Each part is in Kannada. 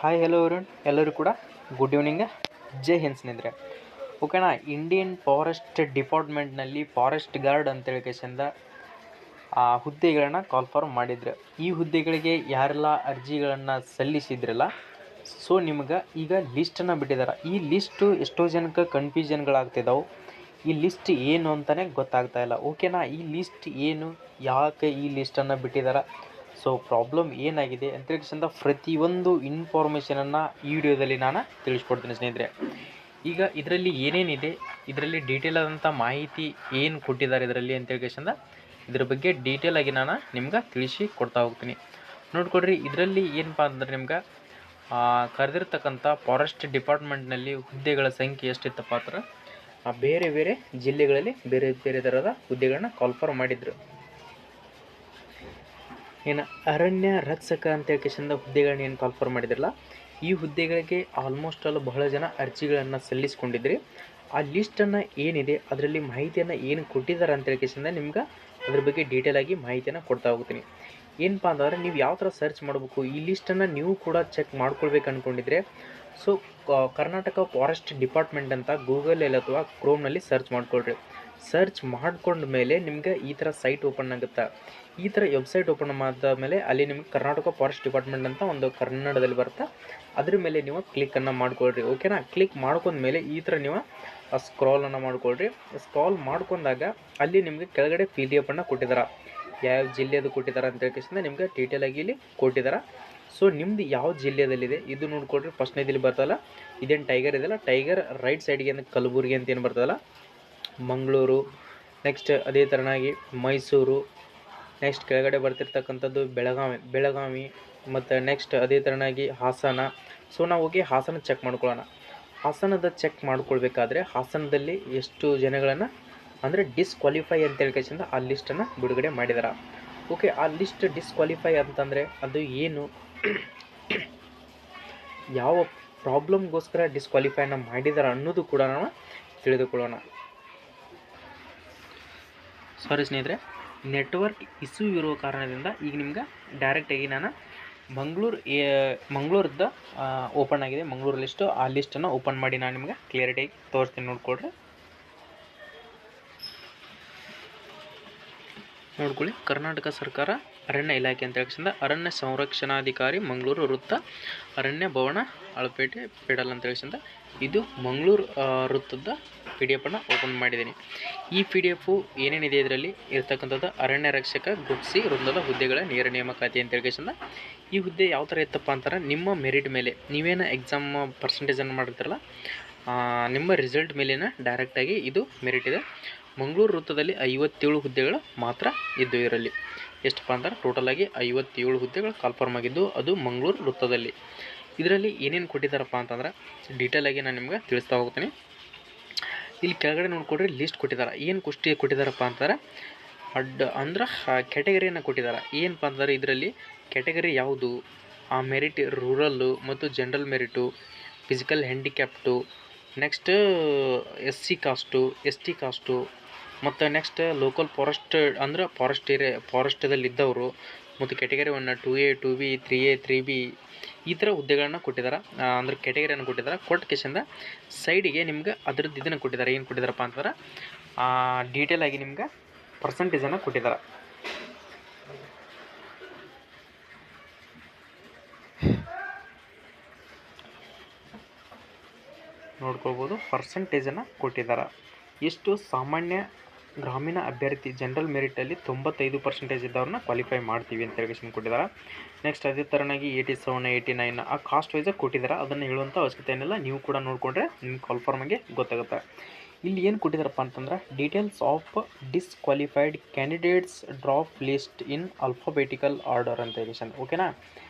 ಹಾಯ್ ಹಲೋ ಎವ್ರಿವನ್ ಎಲ್ಲರೂ ಕೂಡ ಗುಡ್ ಈವ್ನಿಂಗ್ ಜೈ ಹಿಂದ್ ಸ್ನೇಹಿತರೆ. ಓಕೆನಾ, ಇಂಡಿಯನ್ ಫಾರೆಸ್ಟ್ ಡಿಪಾರ್ಟ್ಮೆಂಟ್ನಲ್ಲಿ ಫಾರೆಸ್ಟ್ ಗಾರ್ಡ್ ಅಂತೇಳಿ ಕೇಸಿಂದ ಹುದ್ದೆಗಳನ್ನು ಕಾಲ್ಫಾರ್ಮ್ ಮಾಡಿದ್ರು. ಈ ಹುದ್ದೆಗಳಿಗೆ ಯಾರೆಲ್ಲ ಅರ್ಜಿಗಳನ್ನು ಸಲ್ಲಿಸಿದ್ರಲ್ಲ, ಸೊ ನಿಮ್ಗೆ ಈಗ ಲಿಸ್ಟನ್ನು ಬಿಟ್ಟಿದ್ದಾರೆ. ಈ ಲಿಸ್ಟು ಎಷ್ಟೋ ಜನಕ್ಕೆ ಕನ್ಫ್ಯೂಷನ್ಗಳಾಗ್ತಿದ್ದಾವೆ. ಈ ಲಿಸ್ಟ್ ಏನು ಅಂತಲೇ ಗೊತ್ತಾಗ್ತಾ ಇಲ್ಲ. ಓಕೆನಾ, ಈ ಲಿಸ್ಟ್ ಏನು, ಯಾಕೆ ಈ ಲಿಸ್ಟನ್ನು ಬಿಟ್ಟಿದ್ದಾರೆ, ಸೊ ಪ್ರಾಬ್ಲಮ್ ಏನಾಗಿದೆ ಅಂತೇಳಿಸಿಂದ ಪ್ರತಿಯೊಂದು ಇನ್ಫಾರ್ಮೇಷನನ್ನು ಈ ವಿಡಿಯೋದಲ್ಲಿ ನಾನು ತಿಳಿಸ್ಕೊಡ್ತೀನಿ ಸ್ನೇಹಿತರೆ. ಈಗ ಇದರಲ್ಲಿ ಏನೇನಿದೆ, ಇದರಲ್ಲಿ ಡೀಟೇಲ್ ಆದಂಥ ಮಾಹಿತಿ ಏನು ಕೊಟ್ಟಿದ್ದಾರೆ ಇದರಲ್ಲಿ ಅಂತೇಳಿಸಿಂದ ಇದ್ರ ಬಗ್ಗೆ ಡೀಟೇಲ್ ಆಗಿ ನಾನು ನಿಮ್ಗೆ ತಿಳಿಸಿ ಕೊಡ್ತಾ ಹೋಗ್ತೀನಿ. ನೋಡ್ಕೊಡ್ರಿ, ಇದರಲ್ಲಿ ಏನಪ್ಪ ಅಂದ್ರೆ ನಿಮ್ಗೆ ಕರೆದಿರ್ತಕ್ಕಂಥ ಫಾರೆಸ್ಟ್ ಡಿಪಾರ್ಟ್ಮೆಂಟ್ನಲ್ಲಿ ಹುದ್ದೆಗಳ ಸಂಖ್ಯೆ ಎಷ್ಟಿತ್ತಪ್ಪ ಅಂದ್ರೆ ಬೇರೆ ಬೇರೆ ಜಿಲ್ಲೆಗಳಲ್ಲಿ ಬೇರೆ ಬೇರೆ ಥರದ ಹುದ್ದೆಗಳನ್ನ ಕಾಲ್ಫಾರ್ಮ್ ಮಾಡಿದ್ರು. ಏನು ಅರಣ್ಯ ರಕ್ಷಕ ಅಂತೇಳಿ ಕೇಸಿಂದ ಹುದ್ದೆಗಳನ್ನ ಏನು ಕಾಲ್ಫಾರ್ಮ್ ಮಾಡಿದ್ರಲ್ಲ, ಈ ಹುದ್ದೆಗಳಿಗೆ ಆಲ್ಮೋಸ್ಟ್ ಆಲ್ ಬಹಳ ಜನ ಅರ್ಜಿಗಳನ್ನು ಸಲ್ಲಿಸ್ಕೊಂಡಿದ್ರಿ. ಆ ಲಿಸ್ಟನ್ನು ಏನಿದೆ ಅದರಲ್ಲಿ ಮಾಹಿತಿಯನ್ನು ಏನು ಕೊಟ್ಟಿದ್ದಾರೆ ಅಂತೇಳಿ ಕೇಸಿಂದ ನಿಮ್ಗೆ ಅದ್ರ ಬಗ್ಗೆ ಡೀಟೇಲ್ ಆಗಿ ಮಾಹಿತಿಯನ್ನು ಕೊಡ್ತಾ ಹೋಗ್ತೀನಿ. ಏನಪ್ಪ ಅಂತಂದರೆ ನೀವು ಯಾವ ಥರ ಸರ್ಚ್ ಮಾಡಬೇಕು, ಈ ಲಿಸ್ಟನ್ನು ನೀವು ಕೂಡ ಚೆಕ್ ಮಾಡ್ಕೊಳ್ಬೇಕು ಅಂದ್ಕೊಂಡಿದ್ರೆ ಸೊ ಕರ್ನಾಟಕ ಫಾರೆಸ್ಟ್ ಡಿಪಾರ್ಟ್ಮೆಂಟ್ ಅಂತ ಗೂಗಲಲ್ಲಿ ಅಥವಾ ಕ್ರೋಮ್ನಲ್ಲಿ ಸರ್ಚ್ ಮಾಡ್ಕೊಳ್ರಿ. ಸರ್ಚ್ ಮಾಡ್ಕೊಂಡ ಮೇಲೆ ನಿಮ್ಗೆ ಈ ಥರ ಸೈಟ್ ಓಪನ್ ಆಗುತ್ತೆ. ಈ ಥರ ವೆಬ್ಸೈಟ್ ಓಪನ್ ಮಾಡಿದ ಮೇಲೆ ಅಲ್ಲಿ ನಿಮ್ಗೆ ಕರ್ನಾಟಕ ಫಾರೆಸ್ಟ್ ಡಿಪಾರ್ಟ್ಮೆಂಟ್ ಅಂತ ಒಂದು ಕನ್ನಡದಲ್ಲಿ ಬರುತ್ತೆ. ಅದ್ರ ಮೇಲೆ ನೀವು ಕ್ಲಿಕ್ಕನ್ನು ಮಾಡ್ಕೊಳ್ರಿ. ಓಕೆನಾ, ಕ್ಲಿಕ್ ಮಾಡ್ಕೊಂಡ್ಮೇಲೆ ಈ ಥರ ನೀವು ಸ್ಕ್ರಾಲನ್ನು ಮಾಡ್ಕೊಳ್ರಿ. ಸ್ಕ್ರಾಲ್ ಮಾಡ್ಕೊಂಡಾಗ ಅಲ್ಲಿ ನಿಮಗೆ ಕೆಳಗಡೆ PDF ಅನ್ನು ಕೊಟ್ಟಿದ್ದಾರೆ. ಯಾವ ಜಿಲ್ಲೆದು ಕೊಟ್ಟಿದ್ದಾರೆ ಅಂತ ಹೇಳ್ಕೇಸಿಂದ ನಿಮ್ಗೆ ಡೀಟೇಲ್ ಆಗಿ ಇಲ್ಲಿ ಕೊಟ್ಟಿದ್ದಾರೆ. ಸೊ ನಿಮ್ದು ಯಾವ ಜಿಲ್ಲೆಯಲ್ಲಿದೆ ಇದು ನೋಡ್ಕೊಳ್ರಿ. ಫಸ್ಟ್ನೇದಲ್ಲಿ ಬರ್ತಲ್ಲ, ಇದೇನು ಟೈಗರ್ ಇದೆಯಲ್ಲ, ಟೈಗರ್ ರೈಟ್ ಸೈಡ್ಗೆ ಅಂತ ಕಲಬುರಗಿ ಅಂತ ಏನು ಬರ್ತದಲ್ಲ, ಮಂಗಳೂರು, ನೆಕ್ಸ್ಟ್ ಅದೇ ಥರನಾಗಿ ಮೈಸೂರು, ನೆಕ್ಸ್ಟ್ ಕೆಳಗಡೆ ಬರ್ತಿರ್ತಕ್ಕಂಥದ್ದು ಬೆಳಗಾವಿ ಮತ್ತು ನೆಕ್ಸ್ಟ್ ಅದೇ ಥರನಾಗಿ ಹಾಸನ. ಸೊ ನಾವು ಹೋಗಿ ಹಾಸನ ಚೆಕ್ ಮಾಡ್ಕೊಳ್ಳೋಣ. ಹಾಸನದ ಚೆಕ್ ಮಾಡ್ಕೊಳ್ಬೇಕಾದ್ರೆ ಹಾಸನದಲ್ಲಿ ಎಷ್ಟು ಜನಗಳನ್ನು ಅಂದರೆ ಡಿಸ್ಕ್ವಾಲಿಫೈ ಅಂತ ಹೇಳ್ಕೇಸಿಂದ ಆ ಲಿಸ್ಟನ್ನು ಬಿಡುಗಡೆ ಮಾಡಿದಾರೆ. ಓಕೆ, ಆ ಲಿಸ್ಟ್ ಡಿಸ್ಕ್ವಾಲಿಫೈ ಅಂತಂದರೆ ಅದು ಏನು, ಯಾವ ಪ್ರಾಬ್ಲಮ್ಗೋಸ್ಕರ ಡಿಸ್ಕ್ವಾಲಿಫೈನ ಮಾಡಿದಾರೆ ಅನ್ನೋದು ಕೂಡ ನಾವು ತಿಳಿದುಕೊಳ್ಳೋಣ. ಸಾರಿ ಸ್ನೇಹಿತರೆ, ನೆಟ್ವರ್ಕ್ ಇಶ್ಯೂ ಇರೋ ಕಾರಣದಿಂದ ಈಗ ನಿಮ್ಗೆ ಡೈರೆಕ್ಟಾಗಿ ನಾನು ಮಂಗಳೂರದ್ದು ಓಪನ್ ಆಗಿದೆ, ಮಂಗಳೂರು ಲಿಸ್ಟು. ಆ ಲಿಸ್ಟನ್ನು ಓಪನ್ ಮಾಡಿ ನಾನು ನಿಮ್ಗೆ ಕ್ಲಿಯರಿಟಿಯಾಗಿ ತೋರಿಸ್ತೀನಿ. ನೋಡ್ಕೊಳ್ರಿ, ನೋಡ್ಕೊಳ್ಳಿ. ಕರ್ನಾಟಕ ಸರ್ಕಾರ ಅರಣ್ಯ ಇಲಾಖೆ ಅಂತ ಹೇಳಿಸಿಂದ ಅರಣ್ಯ ಸಂರಕ್ಷಣಾಧಿಕಾರಿ ಮಂಗಳೂರು ವೃತ್ತ ಅರಣ್ಯ ಭವನ ಅಳಪೇಟೆ ಪೆಡಲ್ ಅಂತ ಹೇಳಿಸಿಂದ ಇದು ಮಂಗಳೂರು ವೃತ್ತದ PDF ಅನ್ನು ಓಪನ್ ಮಾಡಿದ್ದೀನಿ. ಈ PDF ಏನೇನಿದೆ ಇದರಲ್ಲಿ ಇರ್ತಕ್ಕಂಥದ್ದು ಅರಣ್ಯ ರಕ್ಷಕ ಗ್ರೂಪ್ C ವೃಂದದ ಹುದ್ದೆಗಳ ನೇರ ನೇಮಕಾತಿ ಅಂತ ಹೇಳಿಸಿಂದ ಈ ಹುದ್ದೆ ಯಾವ ಥರ ಇತ್ತಪ್ಪ ಅಂತಾರೆ, ನಿಮ್ಮ ಮೆರಿಟ್ ಮೇಲೆ ನೀವೇನು ಎಕ್ಸಾಮ್ ಪರ್ಸೆಂಟೇಜನ್ನು ಮಾಡಿರ್ತಾರಲ್ಲ ನಿಮ್ಮ ರಿಸಲ್ಟ್ ಮೇಲಿನ ಡೈರೆಕ್ಟಾಗಿ ಇದು ಮೆರಿಟ್ ಇದೆ. ಮಂಗಳೂರು ವೃತ್ತದಲ್ಲಿ 57 ಹುದ್ದೆಗಳು ಮಾತ್ರ ಇದ್ದು. ಇದರಲ್ಲಿ ಎಷ್ಟಪ್ಪ ಅಂದ್ರೆ ಟೋಟಲಾಗಿ 57 ಹುದ್ದೆಗಳು ಕಾಲ್ಫಾರ್ಮ್ ಆಗಿದ್ದು, ಅದು ಮಂಗಳೂರು ವೃತ್ತದಲ್ಲಿ. ಇದರಲ್ಲಿ ಏನೇನು ಕೊಟ್ಟಿದ್ದಾರಪ್ಪ ಅಂತಂದ್ರೆ ಡೀಟೇಲಾಗಿ ನಾನು ನಿಮ್ಗೆ ತಿಳಿಸ್ತಾ ಹೋಗ್ತೀನಿ. ಇಲ್ಲಿ ಕೆಳಗಡೆ ನೋಡ್ಕೊಡ್ರಿ, ಲಿಸ್ಟ್ ಕೊಟ್ಟಿದ್ದಾರೆ. ಏನು ಕೊಟ್ಟಿದ್ದಾರಪ್ಪ ಅಂತಾರೆ ಅಂದ್ರೆ ಕ್ಯಾಟಗರಿಯನ್ನು ಕೊಟ್ಟಿದ್ದಾರೆ. ಏನಪ್ಪ ಅಂತಂದರೆ ಇದರಲ್ಲಿ ಕ್ಯಾಟಗರಿ ಯಾವುದು, ಆ ಮೆರಿಟ್ ರೂರಲ್ಲು ಮತ್ತು general merit, physical handicapped, next SC cost, ST cost, ಮತ್ತು ನೆಕ್ಸ್ಟ್ ಲೋಕಲ್ ಫಾರೆಸ್ಟ್ ಅಂದ್ರೆ ಫಾರೆಸ್ಟದಲ್ಲಿ ಇದ್ದವರು, ಮತ್ತು category 1, 2A, 2B, 3A, 3B ಈ ಥರ ಹುದ್ದೆಗಳನ್ನ ಕೊಟ್ಟಿದ್ದಾರೆ. ಅಂದ್ರೆ ಕ್ಯಾಟಗರಿಯನ್ನು ಕೊಟ್ಟಿದ್ದಾರೆ. ಕೊಟ್ಟ ಕೇಸಿಂದ ಸೈಡಿಗೆ ನಿಮ್ಗೆ ಅದ್ರದ್ದು ಇದನ್ನು ಕೊಟ್ಟಿದ್ದಾರೆ. ಏನು ಕೊಟ್ಟಿದ್ದಾರಪ್ಪ ಅಂತಂದ್ರೆ ಡೀಟೇಲ್ ಆಗಿ ನಿಮ್ಗೆ ಪರ್ಸೆಂಟೇಜನ್ನು ಕೊಟ್ಟಿದ್ದಾರೆ. ನೋಡ್ಕೊಳ್ಬೋದು, ಪರ್ಸೆಂಟೇಜನ್ನು ಕೊಟ್ಟಿದ್ದಾರೆ. ಎಷ್ಟು ಸಾಮಾನ್ಯ ಗ್ರಾಮೀಣ ಅಭ್ಯರ್ಥಿ ಜನರಲ್ ಮೆರಿಟಲ್ಲಿ 95% ಇದ್ದವ್ರನ್ನ ಕ್ವಾಲಿಫೈ ಮಾಡ್ತೀವಿ ಅಂತ ಹೇಳಿ ಕೊಟ್ಟಿದ್ದಾರೆ. ನೆಕ್ಸ್ಟ್ ಅದೇ ಥರನಾಗಿ 87, 89 ಆ ಕಾಸ್ಟ್ ವೈಸಾಗಿ ಕೊಟ್ಟಿದ್ದಾರೆ. ಅದನ್ನು ಹೇಳುವಂಥ ಅವಶ್ಯಕತೆ ಏನಿಲ್ಲ, ನೀವು ಕೂಡ ನೋಡಿಕೊಂಡ್ರೆ ನಿಮ್ಗೆ ಕಾಲ್ಫಾರ್ಮಾಗೆ ಗೊತ್ತಾಗುತ್ತೆ. ಇಲ್ಲಿ ಏನು ಕೊಟ್ಟಿದ್ದಾರಪ್ಪ ಅಂತಂದ್ರೆ details of disqualified candidates drop list in alphabetical order ಅಂತ ಹೇಳಿ. ಓಕೆನಾ,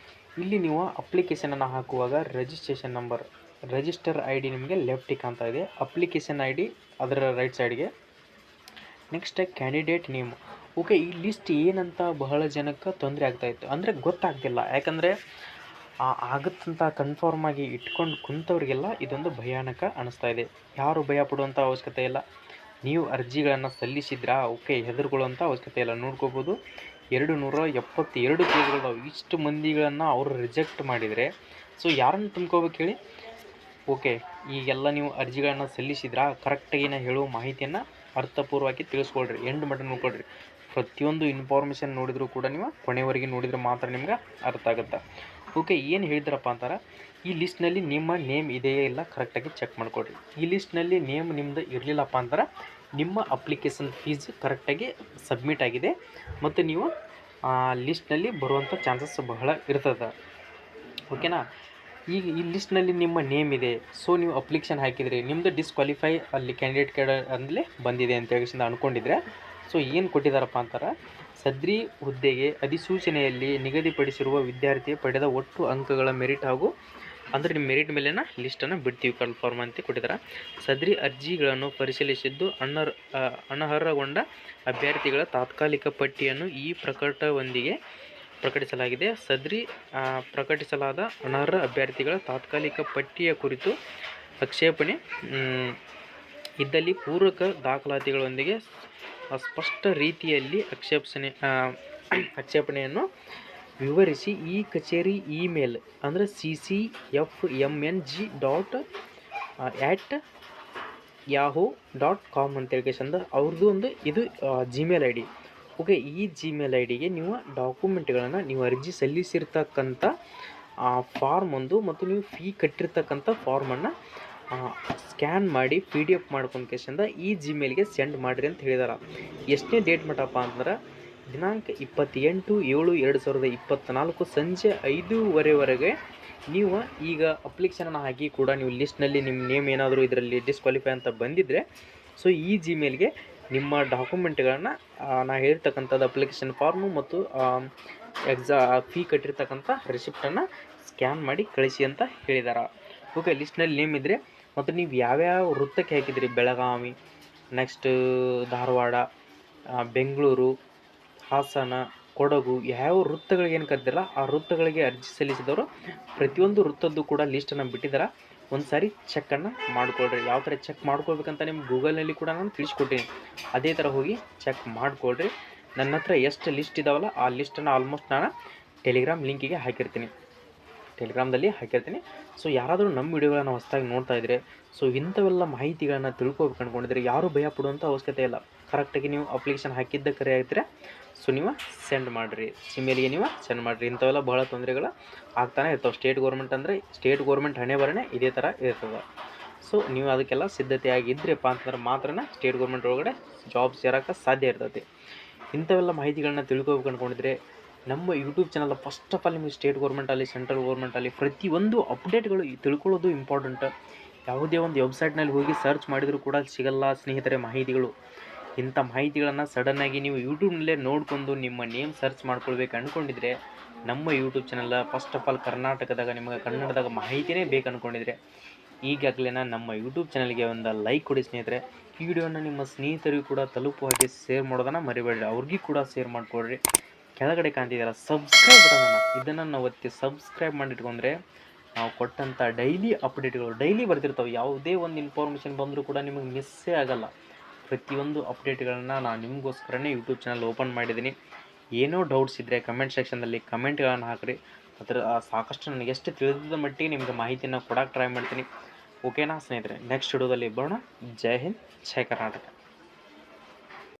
ಇಲ್ಲಿ ನೀವು ಅಪ್ಲಿಕೇಶನನ್ನು ಹಾಕುವಾಗ ರಿಜಿಸ್ಟ್ರೇಷನ್ ನಂಬರ್, ರಿಜಿಸ್ಟರ್ ID ನಿಮಗೆ ಲೆಫ್ಟಿಗೆ ಕಾಣ್ತಾ ಇದೆ, ಅಪ್ಲಿಕೇಶನ್ ID ಅದರ ರೈಟ್ ಸೈಡ್ಗೆ, ನೆಕ್ಸ್ಟ್ ಕ್ಯಾಂಡಿಡೇಟ್ ನೇಮ್. ಓಕೆ, ಈ ಲಿಸ್ಟ್ ಏನಂತ ಬಹಳ ಜನಕ್ಕೆ ತೊಂದರೆ ಆಗ್ತಾಯಿತ್ತು, ಅಂದರೆ ಗೊತ್ತಾಗ್ತಿಲ್ಲ. ಯಾಕಂದರೆ ಆಗುತ್ತಂತ ಕನ್ಫರ್ಮ್ ಆಗಿ ಇಟ್ಕೊಂಡು ಕುಂತವ್ರಿಗೆಲ್ಲ ಇದೊಂದು ಭಯಾನಕ ಅನ್ನಿಸ್ತಾ ಇದೆ. ಯಾರು ಭಯ ಪಡುವಂಥ ಅವಶ್ಯಕತೆ ಇಲ್ಲ. ನೀವು ಅರ್ಜಿಗಳನ್ನು ಸಲ್ಲಿಸಿದ್ರಾ, ಓಕೆ, ಹೆದರ್ಕೊಳ್ಳುವಂಥ ಅವಶ್ಯಕತೆ ಇಲ್ಲ. ನೋಡ್ಕೋಬೋದು, 272 ಪೇಜ್ಗಳದಾವೆ. ಇಷ್ಟು ಮಂದಿಗಳನ್ನು ಅವರು ರಿಜೆಕ್ಟ್ ಮಾಡಿದರೆ ಸೊ ಯಾರನ್ನು ತುಂಬ್ಕೋಬೇಕು ಹೇಳಿ? ಓಕೆ, ಈಗೆಲ್ಲ ನೀವು ಅರ್ಜಿಗಳನ್ನು ಸಲ್ಲಿಸಿದ್ರಾ? ಕರೆಕ್ಟಾಗಿ ನಾನು ಹೇಳುವ ಮಾಹಿತಿಯನ್ನು ಅರ್ಥಪೂರ್ವವಾಗಿ ತಿಳಿಸ್ಕೊಳ್ರಿ, ಎಂಡ್ ಮಟ್ಟ ನೋಡ್ಕೊಳ್ರಿ. ಪ್ರತಿಯೊಂದು ಇನ್ಫಾರ್ಮೇಷನ್ ನೋಡಿದರೂ ಕೂಡ ನೀವು ಕೊನೆವರೆಗೆ ನೋಡಿದ್ರೆ ಮಾತ್ರ ನಿಮ್ಗೆ ಅರ್ಥ ಆಗುತ್ತೆ. ಓಕೆ, ಏನು ಹೇಳಿದ್ರಪ್ಪ ಅಂತಾರೆ, ಈ ಲಿಸ್ಟ್ನಲ್ಲಿ ನಿಮ್ಮ ನೇಮ್ ಇದೆಯೇ ಇಲ್ಲ ಕರೆಕ್ಟಾಗಿ ಚೆಕ್ ಮಾಡ್ಕೊಳ್ರಿ. ಈ ಲಿಸ್ಟ್ನಲ್ಲಿ ನೇಮ್ ನಿಮ್ಮದು ಇರಲಿಲ್ಲಪ್ಪ ಅಂದ್ರೆ ನಿಮ್ಮ ಅಪ್ಲಿಕೇಶನ್ ಫೀಸ್ ಕರೆಕ್ಟಾಗಿ ಸಬ್ಮಿಟ್ ಆಗಿದೆ ಮತ್ತು ನೀವು ಲಿಸ್ಟ್ನಲ್ಲಿ ಬರುವಂಥ ಚಾನ್ಸಸ್ ಬಹಳ ಇರ್ತದೆ. ಓಕೆನಾ? ಈಗ ಈ ಲಿಸ್ಟ್ನಲ್ಲಿ ನಿಮ್ಮ ನೇಮ್ ಇದೆ, ಸೊ ನೀವು ಅಪ್ಲಿಕೇಶನ್ ಹಾಕಿದ್ರಿ, ನಿಮ್ಮದು ಡಿಸ್ಕ್ವಾಲಿಫೈ ಅಲ್ಲಿ ಕ್ಯಾಂಡಿಡೇಟ್ ಕಾರ್ಡ್ ಅಂದಲೇ ಬಂದಿದೆ ಅಂತ ಹೇಳಿ ಅಂದ್ಕೊಂಡಿದ್ರೆ ಸೊ ಏನು ಕೊಟ್ಟಿದ್ದಾರಪ್ಪ ಅಂತಾರೆ, ಸದ್ರಿ ಹುದ್ದೆಗೆ ಅಧಿಸೂಚನೆಯಲ್ಲಿ ನಿಗದಿಪಡಿಸಿರುವ ವಿದ್ಯಾರ್ಥಿ ಪಡೆದ ಒಟ್ಟು ಅಂಕಗಳ ಮೆರಿಟ್ ಹಾಗೂ ಅಂದರೆ ನಿಮ್ಮ ಮೆರಿಟ್ ಮೇಲಿನ ಲಿಸ್ಟನ್ನು ಬಿಡ್ತೀವಿ ಕನ್ಫರ್ಮ್ ಅಂತ ಕೊಟ್ಟಿದ್ದಾರೆ. ಸದ್ರಿ ಅರ್ಜಿಗಳನ್ನು ಪರಿಶೀಲಿಸಿದ್ದು ಅನರ್ಹಗೊಂಡ ಅಭ್ಯರ್ಥಿಗಳ ತಾತ್ಕಾಲಿಕ ಪಟ್ಟಿಯನ್ನು ಈ ಪ್ರಕಟಣೆಯೊಂದಿಗೆ ಪ್ರಕಟಿಸಲಾಗಿದೆ. ಸದ್ರಿ ಪ್ರಕಟಿಸಲಾದ ಅನರ್ಹ ಅಭ್ಯರ್ಥಿಗಳ ತಾತ್ಕಾಲಿಕ ಪಟ್ಟಿಯ ಕುರಿತು ಆಕ್ಷೇಪಣೆ ಇದ್ದಲ್ಲಿ ಪೂರಕ ದಾಖಲಾತಿಗಳೊಂದಿಗೆ ಸ್ಪಷ್ಟ ರೀತಿಯಲ್ಲಿ ಆಕ್ಷೇಪಣೆಯನ್ನು ವಿವರಿಸಿ ಈ ಕಚೇರಿ ಇಮೇಲ್ ಅಂದರೆ ccfmng@yahoo.com ಅಂತೇಳಿ ಅವ್ರದ್ದು ಒಂದು ಇದು ಜಿಮೇಲ್ ಐ ಡಿ. ಓಕೆ, ಈ ಜಿಮೇಲ್ ಐ ಡಿಗೆ ನೀವು ಡಾಕ್ಯುಮೆಂಟ್ಗಳನ್ನು ನೀವು ಅರ್ಜಿ ಸಲ್ಲಿಸಿರ್ತಕ್ಕಂಥ ಫಾರ್ಮ್ ಒಂದು ಮತ್ತು ನೀವು ಫೀ ಕಟ್ಟಿರ್ತಕ್ಕಂಥ ಫಾರ್ಮನ್ನು ಸ್ಕ್ಯಾನ್ ಮಾಡಿ PDF ಮಾಡ್ಕೊಂಡು ಈ ಜಿಮೇಲ್ಗೆ ಸೆಂಡ್ ಮಾಡಿರಿ ಅಂತ ಹೇಳಿದಾರೆ. ಎಷ್ಟನೇ ಡೇಟ್ ಮಟ್ಟಪ್ಪ ಅಂದ್ರೆ ದಿನಾಂಕ 28/7/2024 ಸಂಜೆ 5:15ವರೆಗೆ ನೀವು ಈಗ ಅಪ್ಲಿಕೇಶನನ್ನು ಹಾಕಿ ಕೂಡ ನೀವು ಲಿಸ್ಟ್ನಲ್ಲಿ ನಿಮ್ಮ ನೇಮ್ ಏನಾದರೂ ಇದರಲ್ಲಿ ಡಿಸ್ಕ್ವಾಲಿಫೈ ಅಂತ ಬಂದಿದ್ದರೆ ಸೊ ಈ ಜಿಮೇಲ್ಗೆ ನಿಮ್ಮ ಡಾಕ್ಯುಮೆಂಟ್ಗಳನ್ನು ನಾ ಹೇಳಿರ್ತಕ್ಕಂಥದ್ದು ಅಪ್ಲಿಕೇಶನ್ ಫಾರ್ಮು ಮತ್ತು ಫೀ ಕಟ್ಟಿರ್ತಕ್ಕಂಥ ರಿಸಿಪ್ಟನ್ನು ಸ್ಕ್ಯಾನ್ ಮಾಡಿ ಕಳಿಸಿ ಅಂತ ಹೇಳಿದ್ದಾರೆ. ಓಕೆ, ಲಿಸ್ಟ್ನಲ್ಲಿ ನೇಮ್ ಇದ್ದರೆ ಮತ್ತು ನೀವು ಯಾವ್ಯಾವ ವೃತ್ತಕ್ಕೆ ಹಾಕಿದಿರಿ, ಬೆಳಗಾವಿ, ನೆಕ್ಸ್ಟ್ ಧಾರವಾಡ, ಬೆಂಗಳೂರು, ಹಾಸನ, ಕೊಡಗು, ಯಾವ ವೃತ್ತಗಳಿಗೆ ಏನು ಕರೆದಿಲ್ಲ ಆ ವೃತ್ತಗಳಿಗೆ ಅರ್ಜಿ ಸಲ್ಲಿಸಿದವರು ಪ್ರತಿಯೊಂದು ವೃತ್ತದ್ದು ಕೂಡ ಲಿಸ್ಟನ್ನು ಬಿಟ್ಟಿದ್ದಾರೆ. ಒಂದು ಸಾರಿ ಚೆಕ್ಕನ್ನು ಮಾಡಿಕೊಳ್ರಿ. ಯಾವ ಥರ ಚೆಕ್ ಮಾಡ್ಕೊಳ್ಬೇಕಂತ ನಿಮ್ಗೆ ಗೂಗಲ್ನಲ್ಲಿ ಕೂಡ ನಾನು ತಿಳಿಸ್ಕೊಟ್ಟಿನಿ, ಅದೇ ಥರ ಹೋಗಿ ಚೆಕ್ ಮಾಡಿಕೊಳ್ರಿ. ನನ್ನ ಹತ್ರ ಎಷ್ಟು ಲಿಸ್ಟ್ ಇದ್ದಾವಲ್ಲ ಆ ಲಿಸ್ಟನ್ನು ಆಲ್ಮೋಸ್ಟ್ ನಾನು ಟೆಲಿಗ್ರಾಮ್ ಲಿಂಕಿಗೆ ಟೆಲಿಗ್ರಾಮ್ದಲ್ಲಿ ಹಾಕಿರ್ತೀನಿ. ಸೊ ಯಾರಾದರೂ ನಮ್ಮ ವಿಡಿಯೋಗಳನ್ನು ಹೊಸದಾಗಿ ನೋಡ್ತಾ ಇದ್ದರೆ ಸೊ ಇಂಥವೆಲ್ಲ ಮಾಹಿತಿಗಳನ್ನು ತಿಳ್ಕೊಬೇಕು ಅಂದ್ಕೊಂಡಿದ್ರೆ ಯಾರೂ ಭಯ ಪಡುವಂಥ ಅವಶ್ಯಕತೆ ಇಲ್ಲ. ಕರೆಕ್ಟಾಗಿ ನೀವು ಅಪ್ಲಿಕೇಶನ್ ಹಾಕಿದ್ದ ಕರೆ ಆಗಿದ್ದರೆ ಸೊ ನೀವು ಸೆಂಡ್ ಮಾಡಿರಿ, ಜಿಮೇಲ್ಗೆ ನೀವು ಸೆಂಡ್ ಮಾಡಿರಿ. ಇಂಥವೆಲ್ಲ ಬಹಳ ತೊಂದರೆಗಳು ಆಗ್ತಾನೆ ಇರ್ತವೆ. ಸ್ಟೇಟ್ ಗೌರ್ಮೆಂಟ್ ಹಣೆ ಬರನೇ ಇದೇ ಥರ ಇರ್ತದೆ. ಸೊ ನೀವು ಅದಕ್ಕೆಲ್ಲ ಸಿದ್ಧತೆಯಾಗಿದ್ದರಪ್ಪ ಅಂತಂದ್ರೆ ಮಾತ್ರ ಸ್ಟೇಟ್ ಗೌರ್ಮೆಂಟ್ ಒಳಗಡೆ ಜಾಬ್ ಸೇರೋಕ್ಕೆ ಸಾಧ್ಯ ಇರ್ತೈತಿ. ಇಂಥವೆಲ್ಲ ಮಾಹಿತಿಗಳನ್ನ ತಿಳ್ಕೊಬೇಕು ಅಂದ್ಕೊಂಡಿದ್ರೆ ನಮ್ಮ YouTube channel first of all ನಿಮಗೆ ಸ್ಟೇಟ್ ಗೌರ್ಮೆಂಟಲ್ಲಿ ಸೆಂಟ್ರಲ್ ಗೌರ್ಮೆಂಟಲ್ಲಿ ಪ್ರತಿಯೊಂದು ಅಪ್ಡೇಟ್ಗಳು ತಿಳ್ಕೊಳ್ಳೋದು ಇಂಪಾರ್ಟೆಂಟ್. ಯಾವುದೇ ಒಂದು ವೆಬ್ಸೈಟ್ನಲ್ಲಿ ಹೋಗಿ ಸರ್ಚ್ ಮಾಡಿದರೂ ಕೂಡ ಸಿಗಲ್ಲ ಸ್ನೇಹಿತರೆ ಮಾಹಿತಿಗಳು. ಇಂಥ ಮಾಹಿತಿಗಳನ್ನು ಸಡನ್ನಾಗಿ ನೀವು ಯೂಟ್ಯೂಬ್ನಲ್ಲೇ ನೋಡ್ಕೊಂಡು ನಿಮ್ಮ ನೇಮ್ ಸರ್ಚ್ ಮಾಡ್ಕೊಳ್ಬೇಕು ಅಂದ್ಕೊಂಡಿದ್ರೆ ನಮ್ಮ YouTube channel first of all ಕರ್ನಾಟಕದಾಗ ನಿಮಗೆ ಕನ್ನಡದಾಗ ಮಾಹಿತಿನೇ ಬೇಕು ಅಂದ್ಕೊಂಡಿದ್ರೆ ಈಗಾಗಲೇ ನಮ್ಮ ಯೂಟ್ಯೂಬ್ ಚಾನಲ್ಗೆ ಒಂದು ಲೈಕ್ ಕೊಡಿ ಸ್ನೇಹಿತರೆ. ಈ ವಿಡಿಯೋನ ನಿಮ್ಮ ಸ್ನೇಹಿತರಿಗೂ ಕೂಡ ತಲುಪುವ ಹಾಗೆ ಶೇರ್ ಮಾಡೋದನ್ನು ಮರಿಬೇಡ್ರಿ, ಅವ್ರಿಗೂ ಕೂಡ ಶೇರ್ ಮಾಡಿಕೊಡ್ರಿ. ಕೆಳಗಡೆ ಕಾಣ್ತಿದ್ದೀರ ಸಬ್ಸ್ಕ್ರೈಬ್ ಬಟನನ್ನು, ಇದನ್ನು ನಾವು ಒತ್ತಿ ಸಬ್ಸ್ಕ್ರೈಬ್ ಮಾಡಿಟ್ಕೊಂಡ್ರೆ ನಾವು ಕೊಟ್ಟಂಥ ಡೈಲಿ ಅಪ್ಡೇಟ್ಗಳು ಡೈಲಿ ಬರ್ತಿರ್ತವೆ. ಯಾವುದೇ ಒಂದು ಇನ್ಫಾರ್ಮೇಷನ್ ಬಂದರೂ ಕೂಡ ನಿಮಗೆ ಮಿಸ್ಸೇ ಆಗೋಲ್ಲ. ಪ್ರತಿಯೊಂದು ಅಪ್ಡೇಟ್ಗಳನ್ನು ನಾನು ನಿಮಗೋಸ್ಕರನೇ ಯೂಟ್ಯೂಬ್ ಚಾನಲ್ ಓಪನ್ ಮಾಡಿದ್ದೀನಿ. ಏನೋ ಡೌಟ್ಸ್ ಇದ್ದರೆ ಕಮೆಂಟ್ ಸೆಕ್ಷನ್ನಲ್ಲಿ ಕಮೆಂಟ್ಗಳನ್ನು ಹಾಕಿರಿ. ಅದರ ಸಾಕಷ್ಟು ನನಗೆ ಎಷ್ಟು ತಿಳಿದ ಮಟ್ಟಿಗೆ ನಿಮಗೆ ಮಾಹಿತಿಯನ್ನು ಕೊಡೋಕ್ಕೆ ಟ್ರೈ ಮಾಡ್ತೀನಿ. ಓಕೆನಾ ಸ್ನೇಹಿತರೆ, ನೆಕ್ಸ್ಟ್ ವಿಡಿಯೋದಲ್ಲಿ ಬರೋಣ. ಜೈ ಹಿಂದ್, ಜೈ ಕರ್ನಾಟಕ.